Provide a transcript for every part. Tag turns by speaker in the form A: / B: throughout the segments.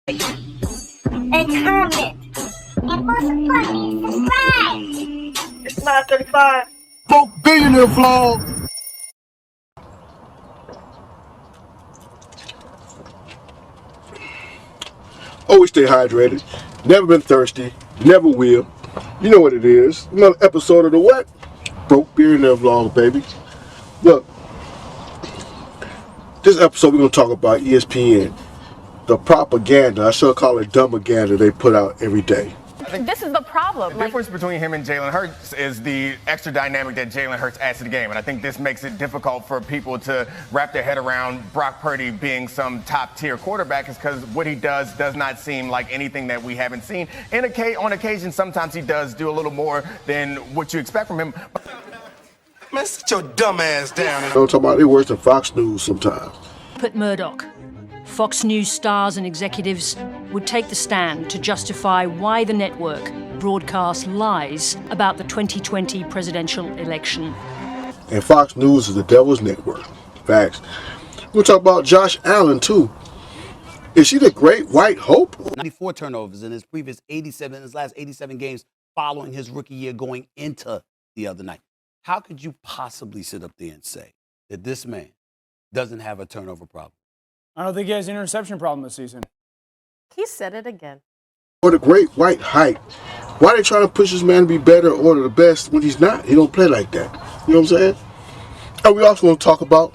A: and comment. And most importantly, subscribe. It's 9:35.
B: Broke Billionaire vlog. Always stay hydrated. Never been thirsty. Never will. You know what it is. Another episode of the what? Broke Billionaire vlog, baby. Look, this episode we're going to talk about ESPN. The propaganda, I should call it dumbaganda, they put out every day.
C: I think this is the problem. The difference between him and Jalen Hurts is the extra dynamic that Jalen Hurts adds to the game. And I think this makes it difficult for people to wrap their head around Brock Purdy being some top-tier quarterback, is because what he does not seem like anything that we haven't seen. On occasion, sometimes he does do a little more than what you expect from him.
D: Man, sit your dumb ass down.
B: Don't talk about it worse than Fox News sometimes.
E: Rupert Murdoch. Fox News stars and executives would take the stand to justify why the network broadcast lies about the 2020 presidential election.
B: And Fox News is the devil's network. Facts. We'll talk about Josh Allen, too. Is she the great white hope?
F: 94 turnovers in his last 87 games following his rookie year going into the other night. How could you possibly sit up there and say that this man doesn't have a turnover problem?
G: I don't think he has an interception problem this season.
H: He said it again.
B: Or the great white hype. Why are they trying to push this man to be better or the best when he's not? He don't play like that. You know what I'm saying? And we also want to talk about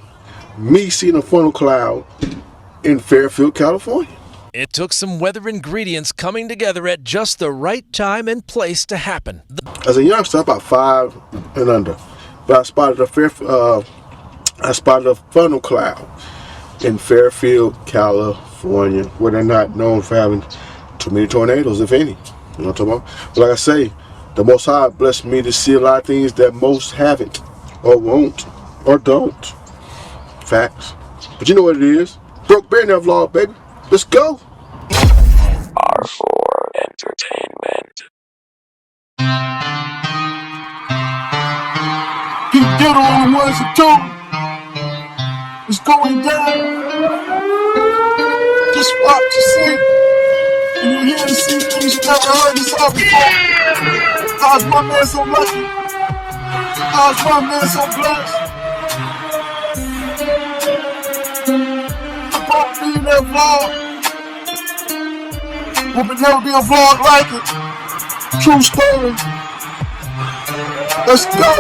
B: me seeing a funnel cloud in Fairfield, California.
I: It took some weather ingredients coming together at just the right time and place to happen.
B: As a youngster, about 5 and under, but I spotted a funnel cloud in Fairfield, California, where they're not known for having too many tornadoes, if any. You know what I'm talking about? But like I say, the Most High blessed me to see a lot of things that most haven't, or won't, or don't. Facts. But you know what it is. Broke Billionaire vlog, baby. Let's go.
J: R4 Entertainment.
B: Keep diddle on the ones and two. It's going down. Just watch and see. And you hear and see things you never heard this up before. How's my man so lucky? How's my man so blessed? The Broke Billionaire vlog. Will never be a vlog like it. True story. Let's go.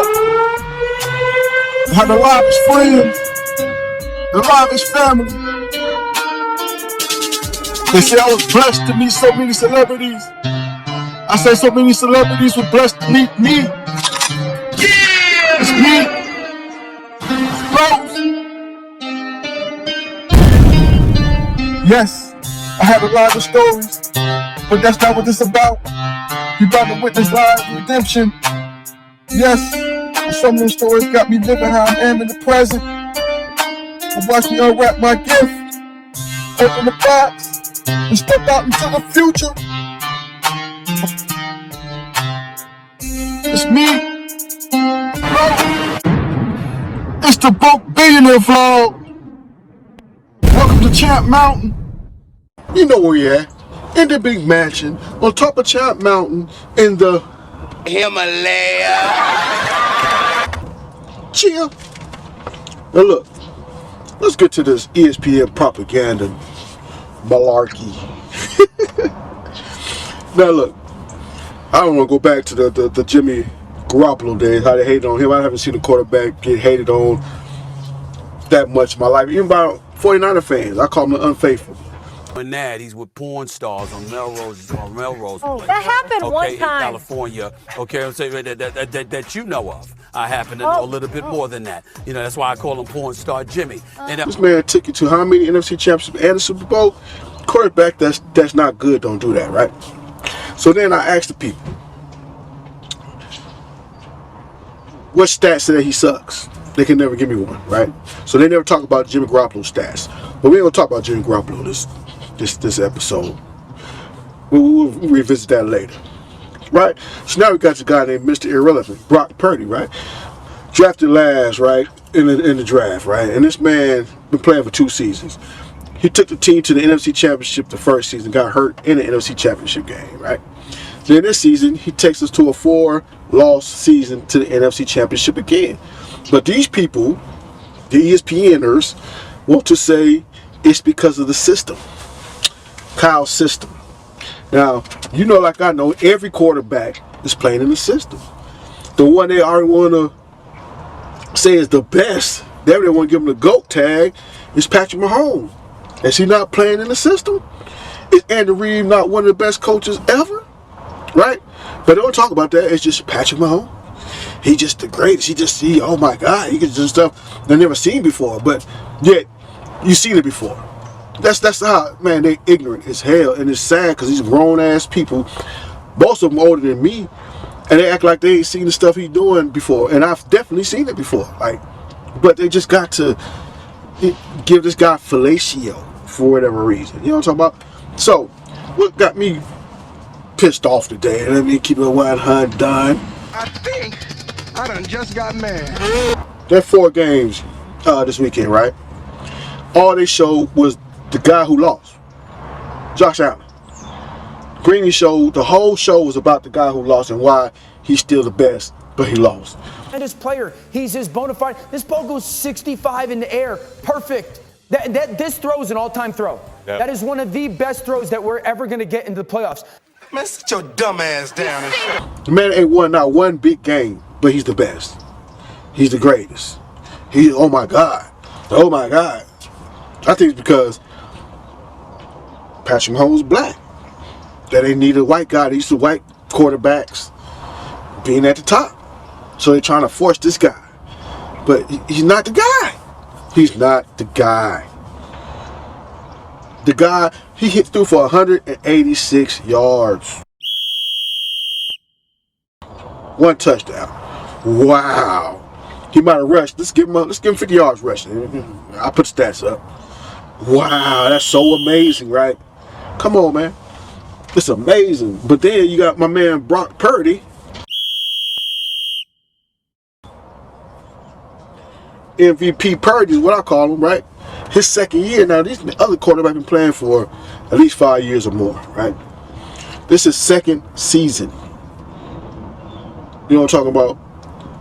B: Had the livest friends. The livest family. They say I was blessed to meet so many celebrities. I say so many celebrities were blessed to meet me. It's me. Rose. Yes, I have a lot of stories, but that's not what this about. You about to witness live redemption. Yes, some of the stories got me living how I am in the present. Watch me unwrap my gift, open the box, and step out into the future. It's me, bro. It's the Broke Billionaire vlog. Welcome to Champ Mountain. You know where you're at, in the big mansion, on top of Champ Mountain, in the
D: Himalaya.
B: Chill. Now look. Let's get to this ESPN propaganda malarkey. Now look, I don't want to go back to the Jimmy Garoppolo days, how they hated on him. I haven't seen a quarterback get hated on that much in my life. Even by 49er fans, I call them unfaithful.
F: And that he's with porn stars on Melrose.
H: Oh, that happened one
F: in
H: time.
F: California. Okay, I'm saying that you know of. Happened a little bit more than that. You know, that's why I call him porn star Jimmy. And
B: this man took you to how many NFC championships and the Super Bowl? Quarterback that's not good don't do that, right? So then I asked the people, what stats say that he sucks? They can never give me one, right? So they never talk about Jimmy Garoppolo's stats. But we ain't gonna talk about Jimmy Garoppolo this episode. We'll revisit that later. Right? So now we got this guy named Mr. Irrelevant, Brock Purdy, right? Drafted last, right, in the draft, right? And this man been playing for 2 seasons. he took the team to the NFC Championship the first season, got hurt in the NFC Championship game, right? Then this season, he takes us to a 4-loss season to the NFC Championship again. But these people, the ESPNers, want to say it's because of the system. Kyle's system. Now, you know, like I know, every quarterback is playing in the system. The one they already want to say is the best, they want to give him the GOAT tag, is Patrick Mahomes. Is he not playing in the system? Is Andy Reid not one of the best coaches ever? Right? But they don't talk about that. It's just Patrick Mahomes. He just the greatest. Oh my God, he can do stuff they've never seen before. But yet, you've seen it before. That's how, man, they ignorant as hell. And it's sad because these grown-ass people, most of them older than me, and they act like they ain't seen the stuff he's doing before. And I've definitely seen it before. Like, but they just got to give this guy fellatio for whatever reason. You know what I'm talking about? So, what got me pissed off today, let me keep it 100 done.
D: I think I done just got mad.
B: There are 4 games this weekend, right? All they showed was the guy who lost, Josh Allen. Greeny showed, the whole show was about the guy who lost and why he's still the best, but he lost.
K: And his player, he's his bona fide. This ball goes 65 in the air, perfect. This throw is an all-time throw. Yep. That is one of the best throws that we're ever going to get into the playoffs.
D: Man, sit your dumb ass down and shit.
B: The man ain't won not one big game, but he's the best. He's the greatest. Oh my God. Oh my God. I think it's because Patrick Mahomes is black. That they need a white guy. They used to white quarterbacks being at the top. So they're trying to force this guy. But he's not the guy. He's not the guy. The guy, he threw for 186 yards. 1 touchdown. Wow. He might have rushed. Let's give him 50 yards rushing. I'll put stats up. Wow, that's so amazing, right? Come on, man. It's amazing. But then you got my man Brock Purdy. MVP Purdy is what I call him, right? His second year now. These other quarterbacks been playing for at least 5 years or more, right? This is second season. You know what I'm talking about?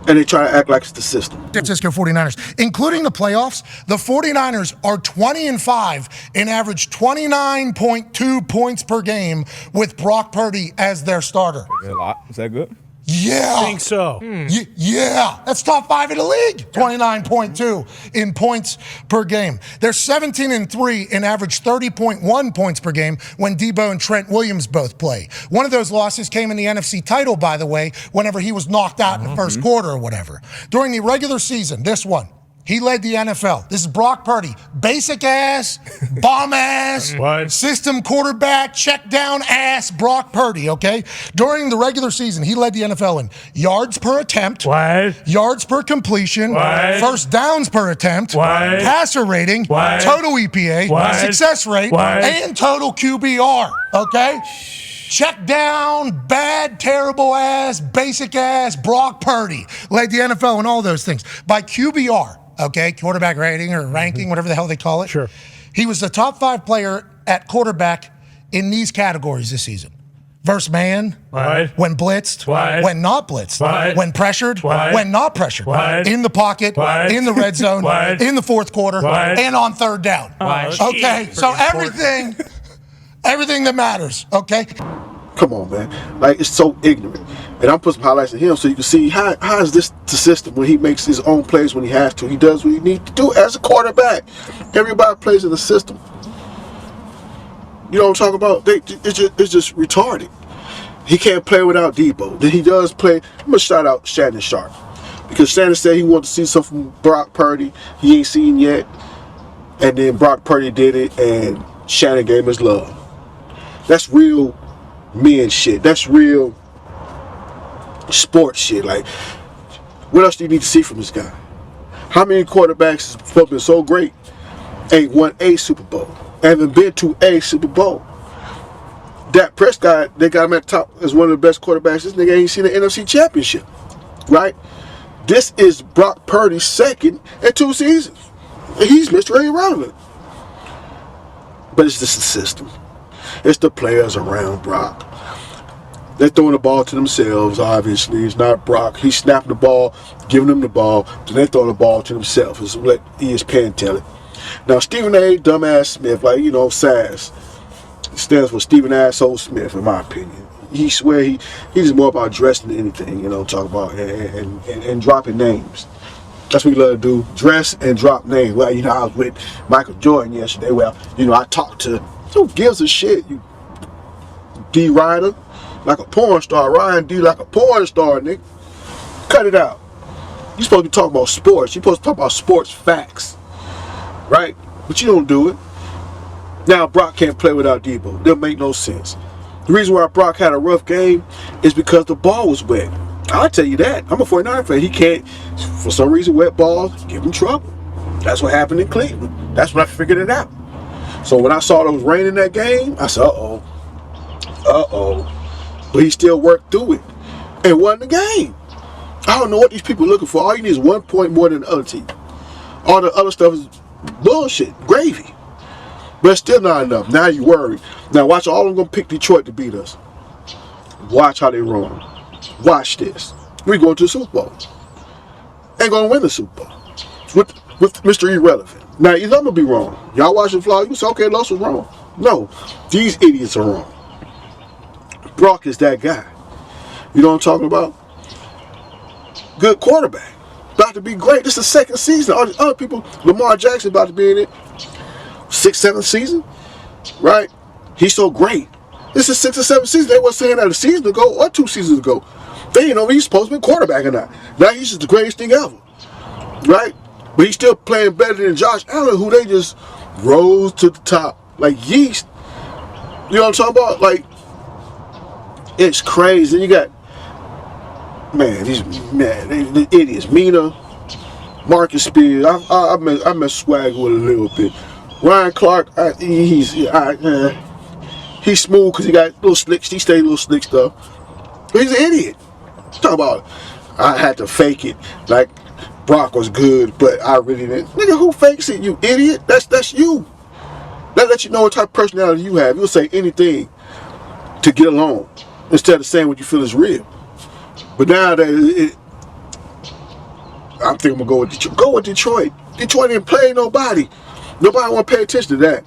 B: And they try to act like it's the system.
L: San Francisco 49ers, including the playoffs, the 49ers are 20-5 and average 29.2 points per game with Brock Purdy as their starter.
M: That's a lot. Is that good?
L: Yeah.
G: I think so.
L: Yeah. That's top 5 in the league. 29.2 in points per game. They're 17-3 and average 30.1 points per game when Debo and Trent Williams both play. One of those losses came in the NFC title, by the way, whenever he was knocked out in the first quarter or whatever. During the regular season, this one, he led the NFL. This is Brock Purdy. Basic ass, bomb ass, system quarterback, check down ass Brock Purdy, okay? During the regular season, he led the NFL in yards per attempt, yards per completion, first downs per attempt, passer rating, total EPA, success rate, and total QBR, okay? Check down, bad, terrible ass, basic ass Brock Purdy led the NFL in all those things. By QBR, okay, quarterback rating or ranking, whatever the hell they call it.
G: Sure.
L: He was the top 5 player at quarterback in these categories this season. Versus man, when blitzed, when not blitzed, when pressured, when not pressured, in the pocket, in the red zone, in the fourth quarter, and on third down. Okay, so everything that matters, okay?
B: Come on, man. Like, it's so ignorant. And I'm putting some highlights of him so you can see how is this the system when he makes his own plays when he has to. He does what he needs to do as a quarterback. Everybody plays in the system. You know what I'm talking about? It's just retarded. He can't play without Debo. Then he does play. I'm going to shout out Shannon Sharp. Because Shannon said he wanted to see something from Brock Purdy he ain't seen yet. And then Brock Purdy did it, and Shannon gave him his love. That's real men shit. That's real sports shit. Like, what else do you need to see from this guy? How many quarterbacks have been so great ain't won a Super Bowl? Haven't been to a Super Bowl. Dak Prescott, they got him at the top as one of the best quarterbacks. This nigga ain't seen the NFC Championship, right? This is Brock Purdy's second in 2 seasons. And he's Mr. Irrelevant. But it's just the system. It's the players around Brock. They're throwing the ball to themselves, obviously. It's not Brock. He's snapping the ball, giving them the ball, then they're throwing the ball to themselves. Is what ESPN tell it. Now, Stephen A. Dumbass Smith, like, you know, SAS, stands for Stephen Asshole Smith, in my opinion. He swear he's just more about dressing than anything, you know, talk about and dropping names. That's what we love to do, dress and drop names. Well, you know, I was with Michael Jordan yesterday. Well, you know, I talked to, who gives a shit? You D. Ryder, like a porn star. Ryan D. like a porn star, nigga. Cut it out. You're supposed to be talking about sports. You're supposed to talk about sports facts, right? But you don't do it. Now Brock can't play without Debo. That make no sense. The reason why Brock had a rough game is because the ball was wet. I'll tell you that. I'm a 49er fan. He can't, for some reason, wet balls give him trouble. That's what happened in Cleveland. That's when I figured it out. So when I saw it was raining that game, I said, uh-oh. But he still worked through it and won the game. I don't know what these people are looking for. All you need is 1 point more than the other team. All the other stuff is bullshit, gravy. But it's still not enough. Now you worried. Now watch, all of them gonna pick Detroit to beat us. Watch how they run. Watch this. We going to the Super Bowl. Ain't gonna win the Super Bowl with Mr. Irrelevant. Now either I'm gonna be wrong. Y'all watch the flaw, you say, okay, Los was wrong. No, these idiots are wrong. Brock is that guy. You know what I'm talking about? Good quarterback. About to be great. This is the second season. All these other people, Lamar Jackson about to be in it. 6th, 7th season, right? He's so great. This is 6th or 7th season. They weren't saying that a season ago or 2 seasons ago. They didn't know if he's supposed to be quarterback or not. Now he's just the greatest thing ever, right? But he's still playing better than Josh Allen, who they just rose to the top like yeast. You know what I'm talking about? Like, it's crazy. And you got, the idiots. Mina, Marcus Spears. I mess Swag with a little bit. Ryan Clark, he's smooth because he got little slicks. He stayed little slick stuff. But he's an idiot. Talk about, I had to fake it like Brock was good, but I really didn't. Nigga, who fakes it? You idiot. That's you. That lets you know what type of personality you have. You'll say anything to get along instead of saying what you feel is real. But nowadays, I'm thinking I'm gonna go with Detroit. Go with Detroit. Detroit didn't play nobody. Nobody want to pay attention to that.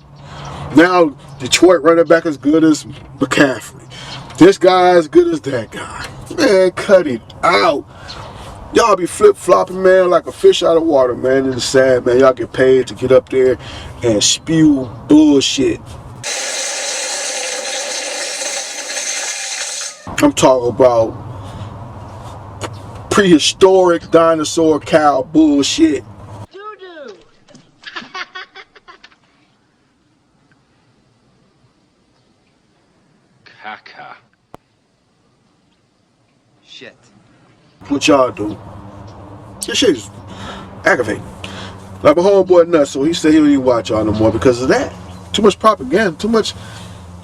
B: Now, Detroit running back as good as McCaffrey. This guy as good as that guy. Man, cut it out. Y'all be flip-flopping, man, like a fish out of water, man. It's sad, man. Y'all get paid to get up there and spew bullshit. I'm talking about prehistoric dinosaur cow bullshit.
J: Caca.
D: Shit.
B: What y'all do? This shit is aggravating. Like my homeboy Nuts, so he said he don't even watch y'all no more because of that. Too much propaganda, too much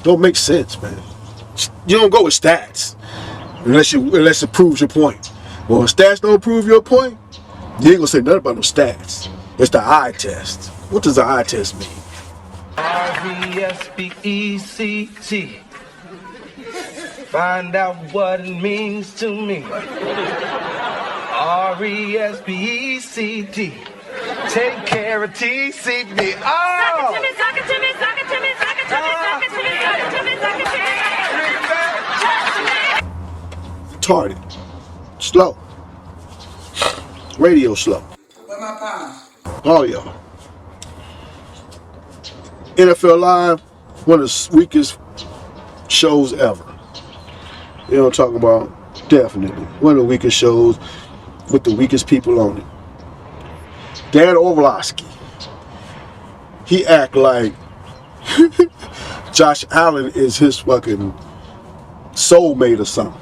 B: don't make sense, man. You don't go with stats unless it proves your point. Well, when stats don't prove your point, you ain't gonna say nothing about no stats. It's the eye test. What does the eye test mean?
D: R-E-S-P-E-C-T. Find out what it means to me. R-E-S-P-E-C-T. Take care of TCB. Oh!
A: Suck it to me, suck it to me, suck it to me, suck it to me, suck it to me, suck it to me, suck it to me.
B: Retarded. Slow. Radio slow.
D: Where my pounds?
B: All y'all. NFL Live, one of the weakest shows ever. You know what I'm talking about? Definitely. One of the weakest shows with the weakest people on it. Dan Orlovsky. He act like Josh Allen is his fucking soulmate or something.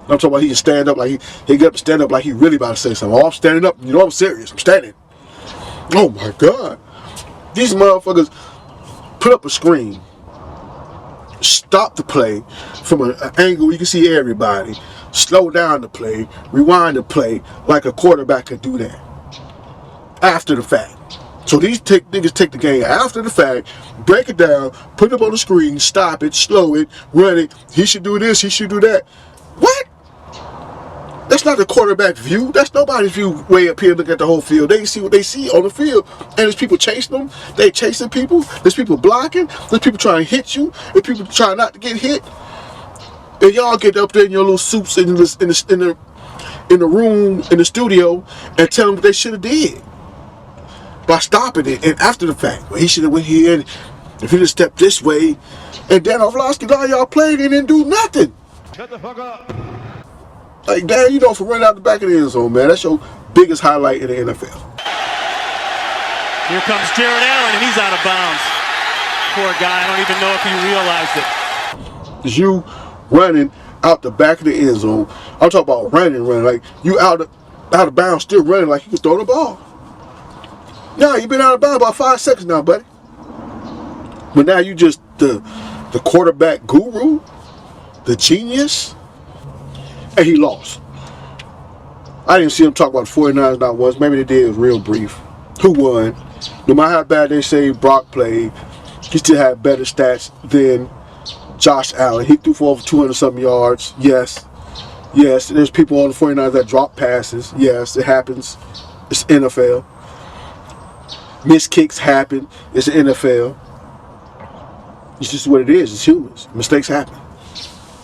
B: I'm talking about he can stand up like he get up and stand up like he really about to say something. Oh, I'm standing up. You know I'm serious. I'm standing. Oh my God. These motherfuckers put up a screen, stop the play from an angle where you can see everybody, slow down the play, rewind the play like a quarterback could do that. After the fact. So these niggas take the game after the fact, break it down, put it up on the screen, stop it, slow it, run it. He should do this, he should do that. What? That's not the quarterback view. That's nobody's view way up here looking at the whole field. They see what they see on the field. And there's people chasing them. They chasing people. There's people blocking. There's people trying to hit you. There's people trying not to get hit. And y'all get up there in your little suits in the room, in the studio, and tell them what they should have did. By stopping it, and after the fact, well, he should have went here, and if he just stepped this way, and Dan Orlovsky, all y'all played, and didn't do nothing.
M: Shut the fuck up.
B: Like, Dan, you know, for running out the back of the end zone, man, that's your biggest highlight in the NFL.
M: Here comes Jared Allen, and he's out of bounds. Poor guy, I don't even know if he realized it.
B: It's you running out the back of the end zone. I'm talking about running, like you out of bounds, still running like you can throw the ball. Nah, you've been out of bounds about 5 seconds now, buddy. But now you just the quarterback guru, the genius, and he lost. I didn't see him talk about the 49ers not once. Maybe they did. It was real brief. Who won? No matter how bad they say Brock played, he still had better stats than Josh Allen. He threw for over 200-something yards. Yes. Yes, there's people on the 49ers that drop passes. Yes, it happens. It's NFL. Missed kicks happen. It's the NFL. It's just what it is. It's humans. Mistakes happen. You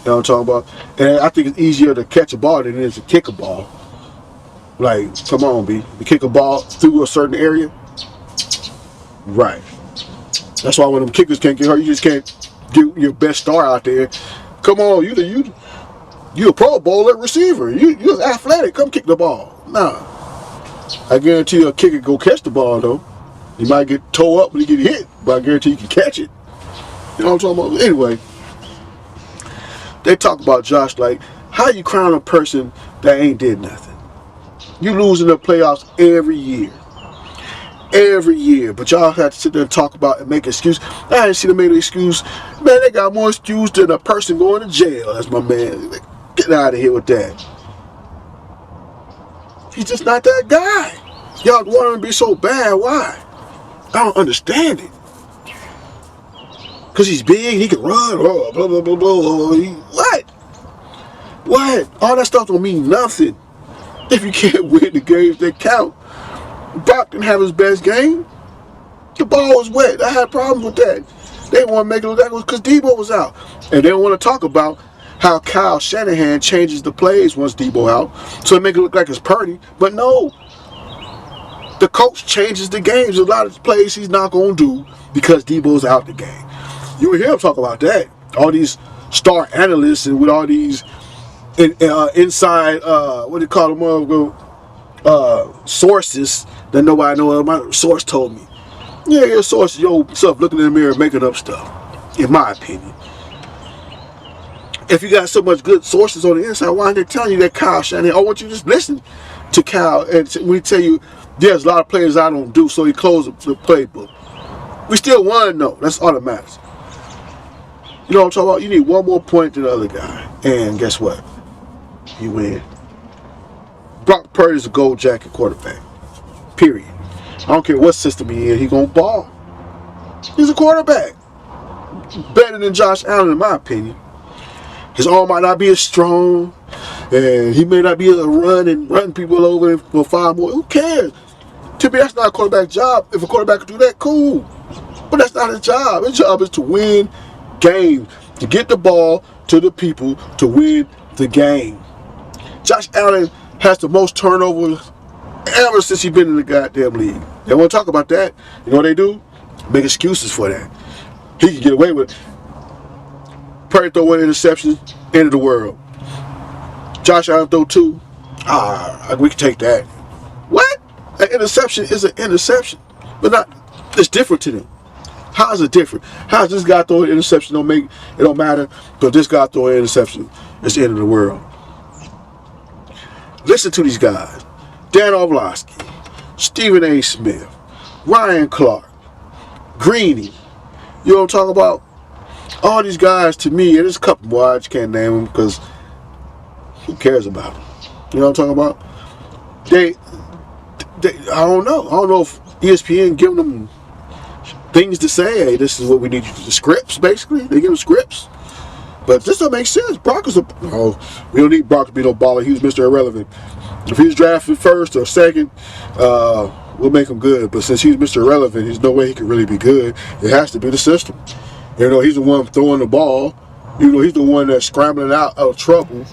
B: know what I'm talking about? And I think it's easier to catch a ball than it is to kick a ball. Like, come on, B. You kick a ball through a certain area. Right. That's why when them kickers can't get hurt, you just can't get your best star out there. Come on, you a Pro Bowler receiver. You're athletic. Come kick the ball. Nah. I guarantee you a kicker go catch the ball, though. You might get toe up when you get hit, but I guarantee you can catch it. You know what I'm talking about? Anyway, they talk about Josh like, how you crown a person that ain't did nothing? You lose in the playoffs every year. Every year. But y'all have to sit there and talk about and make excuses. I didn't see them make an excuse. Man, they got more excuse than a person going to jail. That's my man. Get out of here with that. He's just not that guy. Y'all want him to be so bad. Why? I don't understand it. Because he's big, he can run, blah, blah, blah, blah, blah. What? What? All that stuff don't mean nothing. If you can't win the games that count. Brock didn't have his best game. The ball was wet. I had problems with that. They want to make it look like it was because Debo was out. And they don't want to talk about how Kyle Shanahan changes the plays once Debo out. So they make it look like it's Purdy. But no. The coach changes the games. A lot of plays he's not going to do because Debo's out the game. You will hear him talk about that. All these star analysts and with all these inside, what do you call them, sources that nobody knows. My source told me. Yeah, your source is yourself looking in the mirror making up stuff, in my opinion. If you got so much good sources on the inside, why aren't they telling you that Kyle Shanahan? I want you to just listen to Kyle and we tell you there's a lot of players I don't do, so he closed the playbook. We still won, though. That's all that matters. You know what I'm talking about? You need one more point than the other guy. And guess what? You win. Brock Purdy is a gold jacket quarterback. Period. I don't care what system he in, he gonna ball. He's a quarterback. Better than Josh Allen, in my opinion. His arm might not be as strong, and he may not be able to run people over for 5 more. Who cares? To me, that's not a quarterback job. If a quarterback could do that, cool. But that's not his job. His job is to win games, to get the ball to the people, to win the game. Josh Allen has the most turnovers ever since he's been in the goddamn league. They want to talk about that. You know what they do? Make excuses for that. He can get away with it. Purdy throw 1 interception, end of the world. Josh Allen throw 2. We can take that. What? An interception is an interception. But not, it's different to them. How is it different? How does this guy throw an interception? It don't matter. But this guy throw an interception, it's the end of the world. Listen to these guys. Dan Orlovsky, Stephen A. Smith, Ryan Clark, Greeny. You know what I'm talking about? All these guys, to me, and there's a couple more, I just can't name them because who cares about them? You know what I'm talking about? They I don't know. I don't know if ESPN giving them things to say. Hey, this is what we need you to do. Scripts, basically. They give them scripts. But this don't make sense. Brock is we don't need Brock to be no baller. He was Mr. Irrelevant. If he was drafted first or second, we'll make him good. But since he's Mr. Irrelevant, there's no way he can really be good. It has to be the system. You know, he's the one throwing the ball. You know, he's the one that's scrambling out of trouble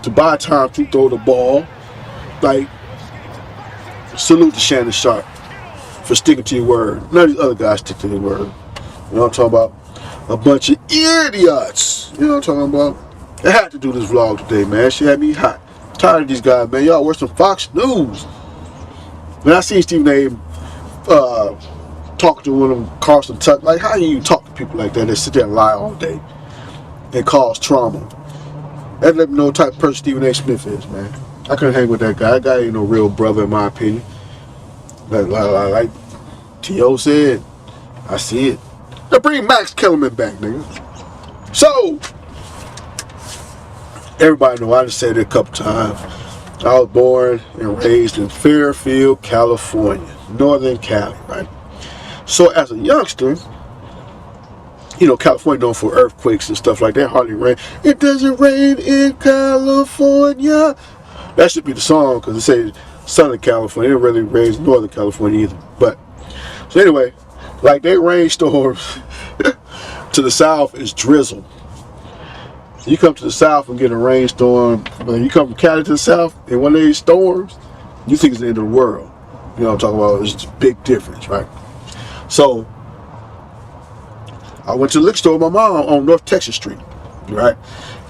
B: to buy time to throw the ball. Like, salute to Shannon Sharp for sticking to your word. None of these other guys stick to their word. You know what I'm talking about? A bunch of idiots. You know what I'm talking about? I had to do this vlog today, man. She had me hot. I'm tired of these guys, man. Y'all worse than Fox News. When I seen Stephen A. Talking to one of them, Carson Tuck, like, how you talk to people like that? They sit there and lie all day and cause trauma. That let me know what type of person Stephen A. Smith is, man. I couldn't hang with that guy. That guy ain't no real brother, in my opinion. Like T.O. said, I see it. Now bring Max Kellerman back, nigga. So, everybody know, I just said it a couple times. I was born and raised in Fairfield, California, Northern Cali, right? So as a youngster, you know, California known for earthquakes and stuff like that. Hardly rain. It doesn't rain in California. That should be the song, because it says Southern California. It didn't really rains Northern California either. But so anyway, like they rainstorms to the south is drizzle. You come to the south and get a rainstorm. When you come from Cali to the south and one of these storms, you think it's the end of the world. You know what I'm talking about? It's a big difference, right? So I went to the liquor store with my mom on North Texas Street, right?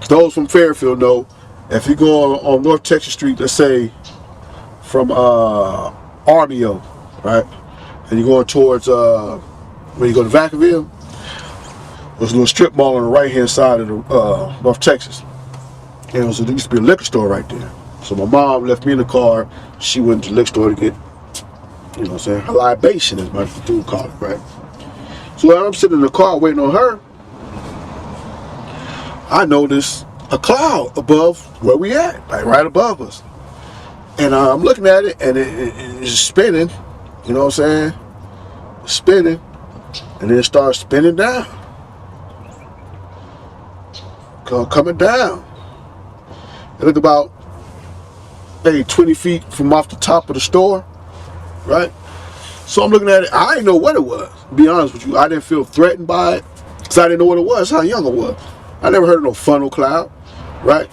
B: Those from Fairfield know, if you go on North Texas Street, let's say from Armio, right? And you're going towards, when you go to Vacaville, there's a little strip mall on the right-hand side of the, North Texas. And there used to be a liquor store right there. So my mom left me in the car. She went to the liquor store to get, you know what I'm saying, her libation, as my dude call it, right? So while I'm sitting in the car waiting on her, I noticed a cloud above where we at, like right above us. And I'm looking at it, and it's spinning, you know what I'm saying? Spinning, and then it starts spinning down. Coming down. It looked about maybe 20 feet from off the top of the store, right? So I'm looking at it. I didn't know what it was, to be honest with you. I didn't feel threatened by it, because I didn't know what it was. That's how young I was. I never heard of no funnel cloud, right?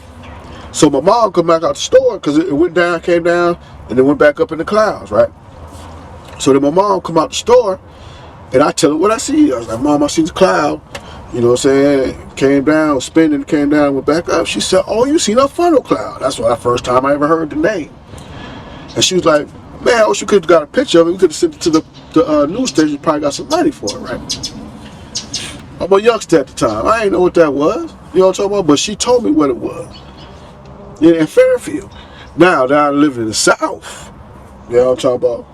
B: So my mom come back out the store, because it went down, came down, and then went back up in the clouds, right? So then my mom come out the store, and I tell her what I see. I was like, Mom, I see the cloud. You know what I'm saying? Came down, spinning, came down, went back up. She said, oh, you seen a funnel cloud. That's the first time I ever heard the name. And she was like, man, I wish you could have got a picture of it. We could have sent it to the news station. Probably got some money for it, right? I'm a youngster at the time. I didn't know what that was. You know what I'm talking about? But she told me what it was. Yeah, in Fairfield. Now that I live in the South, you know what I'm talking about?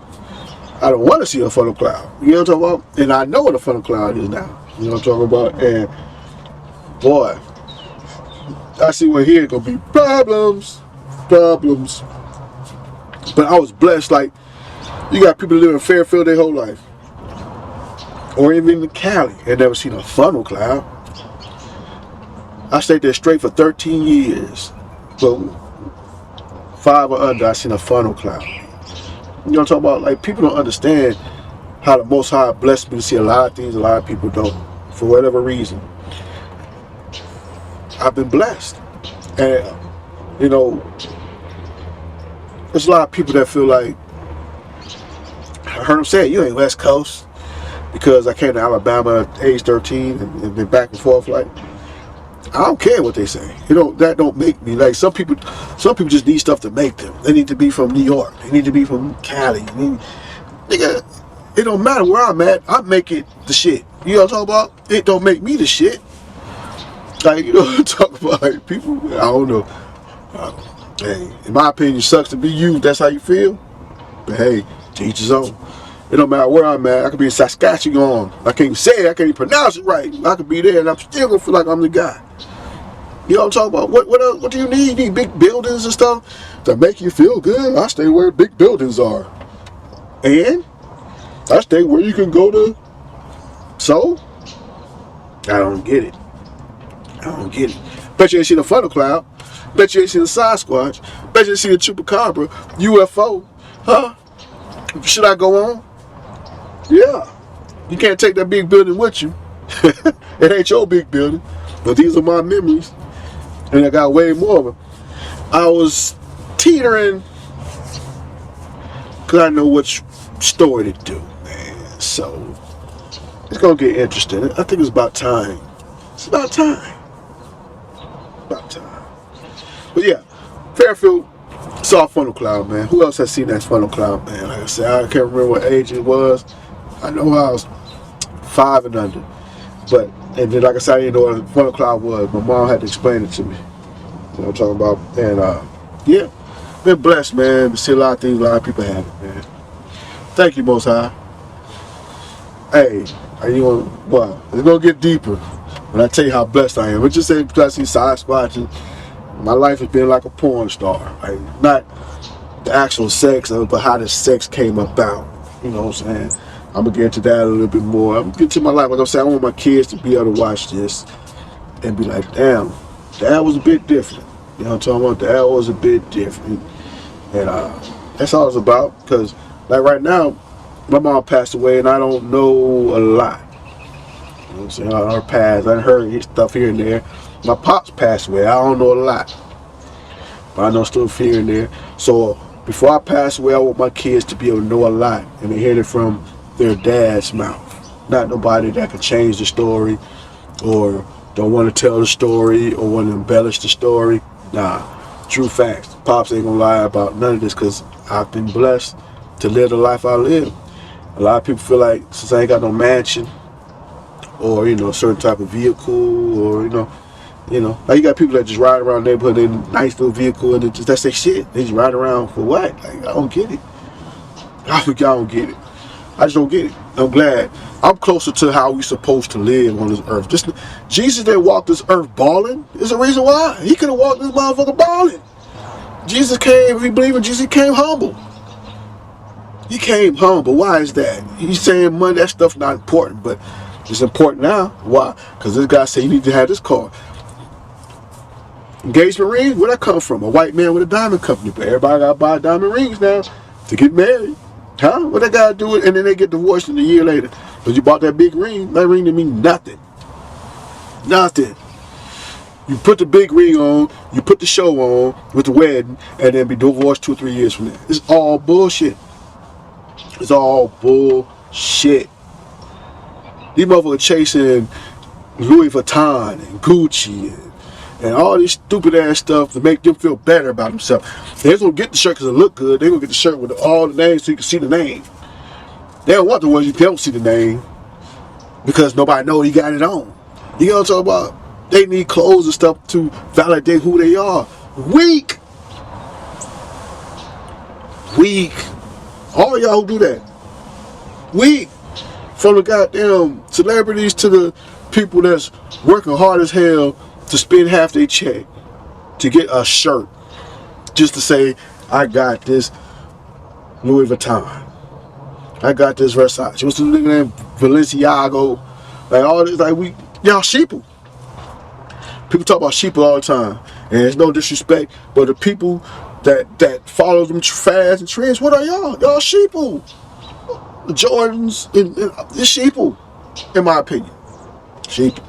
B: I don't want to see a funnel cloud. You know what I'm talking about? And I know what a funnel cloud is now. You know what I'm talking about? And boy, I see what here gonna be problems. But I was blessed. Like, you got people that live in Fairfield their whole life, or even in Cali, and never seen a funnel cloud. I stayed there straight for 13 years. But 5 or under, I seen a funnel cloud. You know what I'm talking about? Like, people don't understand how the Most High blessed me to see a lot of things a lot of people don't, for whatever reason. I've been blessed. And, you know, there's a lot of people that feel like, I heard them say, you ain't West Coast, because I came to Alabama at age 13 and been back and forth. Like, I don't care what they say. You know, that don't make me. Like, some people just need stuff to make them. They need to be from New York. They need to be from Cali. Nigga, it don't matter where I'm at. I make it the shit. You know what I'm talking about? It don't make me the shit. Like, you know what I'm talking about? Like, people, I don't know. Hey, in my opinion, it sucks to be you. That's how you feel. But hey, to each his own. It don't matter where I'm at. I could be in Saskatchewan. I can't even say it. I can't even pronounce it right. I could be there, and I'm still gonna feel like I'm the guy. You know what I'm talking about? What else? What do you need? You need big buildings and stuff to make you feel good? I stay where big buildings are. And I stay where you can go to. So, I don't get it. Bet you ain't seen a funnel cloud. Bet you ain't seen a Sasquatch. Bet you ain't seen a chupacabra, UFO. Huh? Should I go on? Yeah. You can't take that big building with you. It ain't your big building. But these are my memories. And I got way more of them. I was teetering because I know which story to do, man. So, it's going to get interesting. I think it's about time. It's about time. But yeah, Fairfield saw funnel cloud, man. Who else has seen that funnel cloud, man? Like I said, I can't remember what age it was. I know I was 5 and under. But, and then like I said, I didn't know what a funnel cloud was. My mom had to explain it to me. You know what I'm talking about? And yeah, been blessed, man, to see a lot of things a lot of people have it, man. Thank you, Most High. Hey, you want what? It's gonna get deeper when I tell you how blessed I am. But just say because I see Sasquatch and my life has been like a porn star. Like, not the actual sex, but how the sex came about. You know what I'm saying? I'm going to get into that a little bit more. I'm going to get to my life. Like I'm saying, I want my kids to be able to watch this and be like, damn, that was a bit different. You know what I'm talking about? That was a bit different. And that's all it's about. Because, like right now, my mom passed away and I don't know a lot. You know what I'm saying? Her past, I heard stuff here and there. My pops passed away. I don't know a lot, but I know stuff here and there. So before I pass away, I want my kids to be able to know a lot and to hear it from their dad's mouth. Not nobody that can change the story or don't want to tell the story or want to embellish the story. Nah, true facts. Pops ain't gonna lie about none of this because I've been blessed to live the life I live. A lot of people feel like since I ain't got no mansion or, you know, a certain type of vehicle or, you know, like you got people that just ride around the neighborhood in a nice little vehicle and that's their shit. They just ride around for what? Like, I don't get it. I don't get it. I just don't get it. I'm glad. I'm closer to how we supposed to live on this earth. Jesus didn't walk this earth balling. There's a reason why. He could have walked this motherfucker balling. Jesus came, if you believe in Jesus, he came humble. He came humble. Why is that? He's saying money, that stuff not important, but it's important now. Why? Because this guy said you need to have this car. Engagement rings, where'd that come from? A white man with a diamond company, but everybody got to buy diamond rings now to get married. Huh? What they got to do it, and then they get divorced in a year later. Because you bought that big ring. That ring didn't mean nothing. Nothing. You put the big ring on, you put the show on with the wedding, and then be divorced 2 or 3 years from there. It's all bullshit. It's all bullshit. These motherfuckers chasing Louis Vuitton and Gucci and all this stupid ass stuff to make them feel better about themselves. They just gonna get the shirt because it look good. They gonna get the shirt with all the names so you can see the name. They don't want the ones you don't see the name because nobody know he got it on. You know what I'm talking about? They need clothes and stuff to validate who they are. Weak. All y'all who do that. Weak. From the goddamn celebrities to the people that's working hard as hell to spend half their check to get a shirt just to say, I got this Louis Vuitton. I got this Versace. What's the name? Balenciaga. Like all this, like y'all sheeple. People talk about sheeple all the time. And there's no disrespect, but the people that follow them fads and trends, what are y'all? Y'all sheeple. The Jordans, it's sheeple, in my opinion. Sheeple.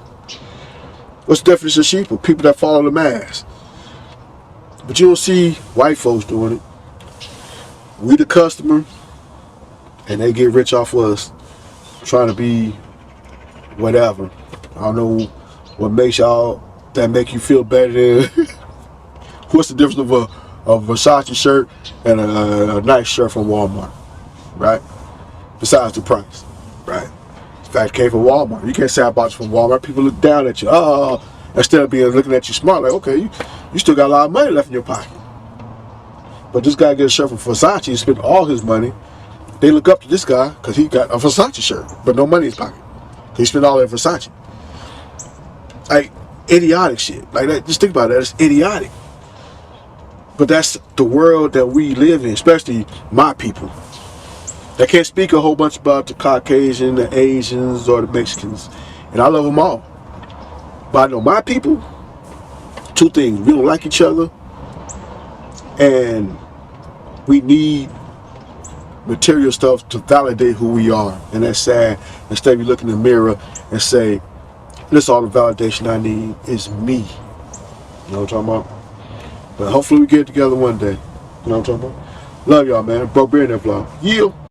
B: What's the definition of sheeple? People that follow the mass. But you don't see white folks doing it. We the customer, and they get rich off us trying to be whatever. I don't know what makes y'all, that make you feel better than, what's the difference of a Versace shirt and a nice shirt from Walmart, right? Besides the price, right? In fact, it came from Walmart. You can't say I bought it from Walmart. People look down at you. Instead of looking at you smart, like, okay, you still got a lot of money left in your pocket. But this guy gets a shirt from Versace and spent all his money. They look up to this guy because he got a Versace shirt, but no money in his pocket. He spent all that Versace. Like, idiotic shit. Like that. Just think about that. It's idiotic. But that's the world that we live in, especially my people. I can't speak a whole bunch about the Caucasian, the Asians, or the Mexicans. And I love them all. But I know my people, two things. We don't like each other. And we need material stuff to validate who we are. And that's sad. Instead, we look in the mirror and say, this all the validation I need is me. You know what I'm talking about? But hopefully we get together one day. You know what I'm talking about? Love y'all, man. Bro, Billionaire vlog. Yeah.